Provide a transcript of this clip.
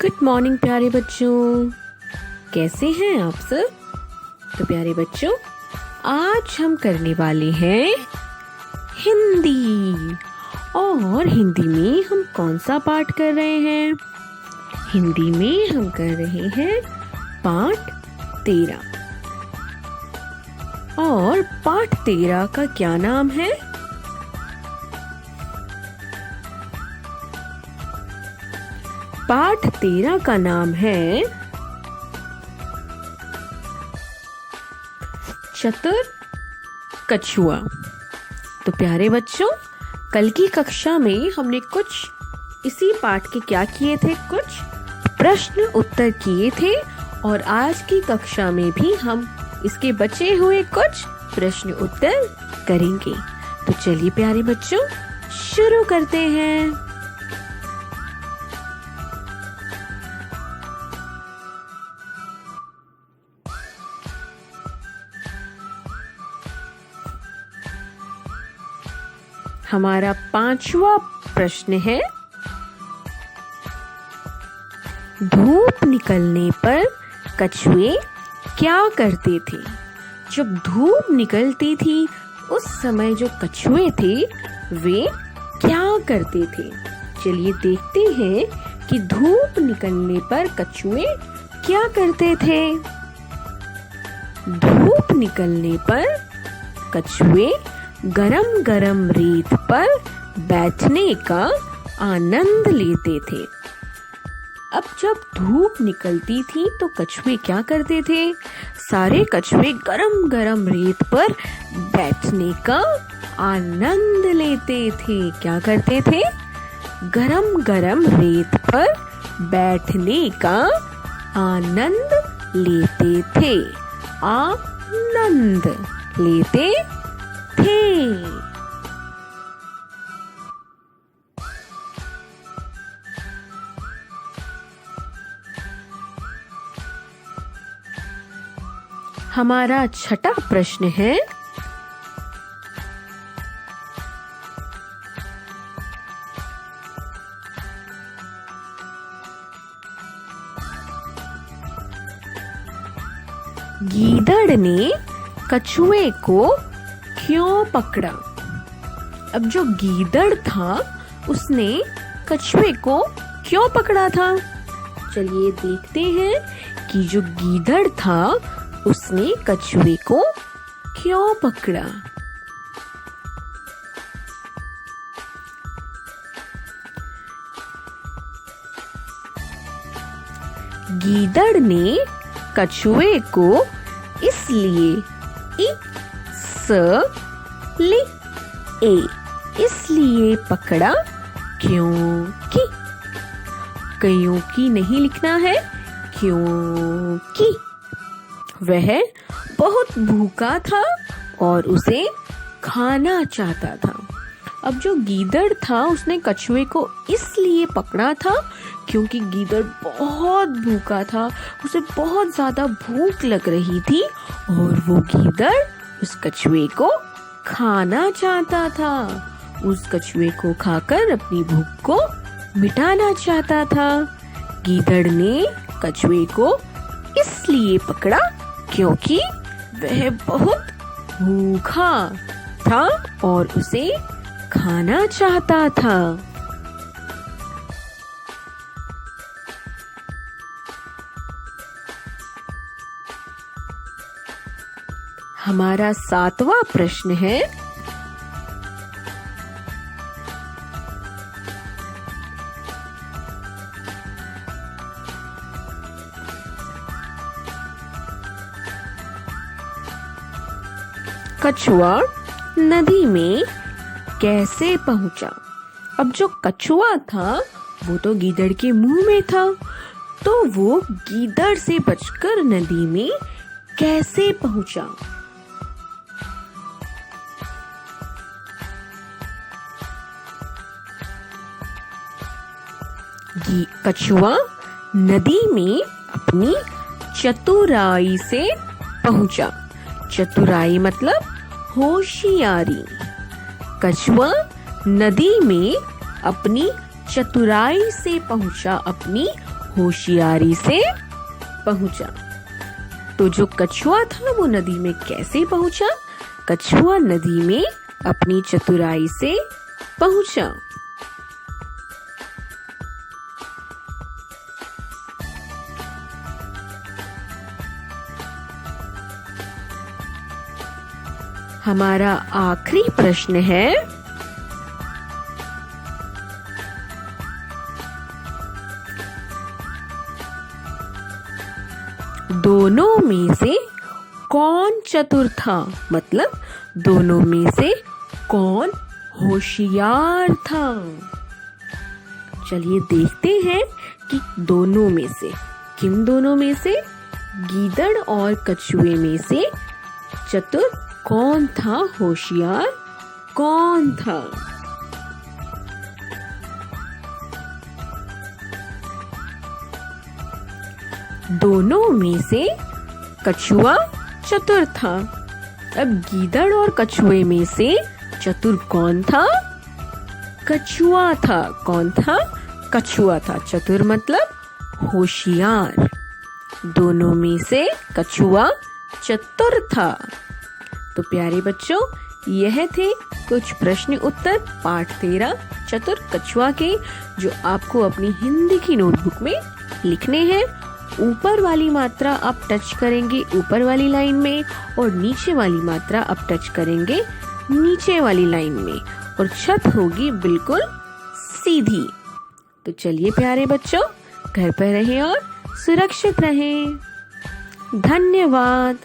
Good morning प्यारे बच्चों, कैसे हैं आप सब। तो प्यारे बच्चों, आज हम करने वाले हैं हिंदी। और हिंदी में हम कौन सा पाठ कर रहे हैं? हिंदी में हम कर रहे हैं पाठ 13। और पाठ 13 का क्या नाम है? पाठ 13 का नाम है चतुर कछुआ। तो प्यारे बच्चों, कल की कक्षा में हमने कुछ इसी पाठ के क्या किए थे, कुछ प्रश्न उत्तर किए थे। और आज की कक्षा में भी हम इसके बचे हुए कुछ प्रश्न उत्तर करेंगे। तो चलिए प्यारे बच्चों, शुरू करते हैं। हमारा 5वां प्रश्न है, धूप निकलने पर कछुए क्या करते थे? जब धूप निकलती थी उस समय जो कछुए थे वे क्या करते थे? चलिए देखते हैं कि धूप निकलने पर कछुए क्या करते थे। धूप निकलने पर कछुए गरम गरम रेत पर बैठने का आनंद लेते थे। अब जब धूप निकलती थी तो कछुए क्या करते थे? सारे कछुए गरम गरम रेत पर बैठने का आनंद लेते थे। क्या करते थे? गरम गरम रेत पर बैठने का आनंद लेते थे। आनंद लेते थे। हमारा 6वां प्रश्न है, गीदड़ ने कछुए को क्यों पकड़ा? अब जो गीदड़ था उसने कछुए को क्यों पकड़ा था? चलिए देखते हैं कि जो गीदड़ था उसने कछुए को क्यों पकड़ा। गीदड़ ने कछुए को इसलिए पकड़ा क्योंकि नहीं लिखना है, क्योंकि वह बहुत भूखा था और उसे खाना चाहता था। अब जो गीदड़ था उसने कछुए को इसलिए पकड़ा था क्योंकि गीदड़ बहुत भूखा था, उसे बहुत ज्यादा भूख लग रही थी और वो गीदड़ उस कछुए को खाना चाहता था। उस कछुए को खाकर अपनी भूख को मिटाना चाहता था। गीदड़ ने कछुए को इसलिए पकड़ा क्योंकि वह बहुत भूखा था और उसे खाना चाहता था। हमारा 7वां प्रश्न है, कछुआ नदी में कैसे पहुंचा? अब जो कछुआ था वो तो गीदड़ के मुंह में था, तो वो गीदड़ से बचकर नदी में कैसे पहुंचा? कछुआ नदी में अपनी चतुराई से पहुंचा। चतुराई मतलब होशियारी। कछुआ नदी में अपनी चतुराई से पहुंचा, अपनी होशियारी से पहुंचा। तो जो कछुआ था वो नदी में कैसे पहुंचा? कछुआ नदी में अपनी चतुराई से पहुंचा। हमारा आखिरी प्रश्न है, दोनों में से कौन चतुर था? मतलब दोनों में से कौन होशियार था? चलिए देखते हैं कि दोनों में से, किन दोनों में से? गीदड़ और कछुए में से चतुर कौन था, होशियार कौन था? दोनों में से कछुआ चतुर था। अब गीदड़ और कछुए में से चतुर कौन था? कछुआ था। कौन था? कछुआ था। चतुर मतलब होशियार। दोनों में से कछुआ चतुर था। तो प्यारे बच्चों, यह थे कुछ प्रश्न उत्तर पाठ 13 चतुर कछुआ के, जो आपको अपनी हिंदी की नोटबुक में लिखने हैं। ऊपर वाली मात्रा आप टच करेंगे ऊपर वाली लाइन में, और नीचे वाली मात्रा आप टच करेंगे नीचे वाली लाइन में, और छत होगी बिल्कुल सीधी। तो चलिए प्यारे बच्चों, घर पर रहें और सुरक्षित रहें। धन्यवाद।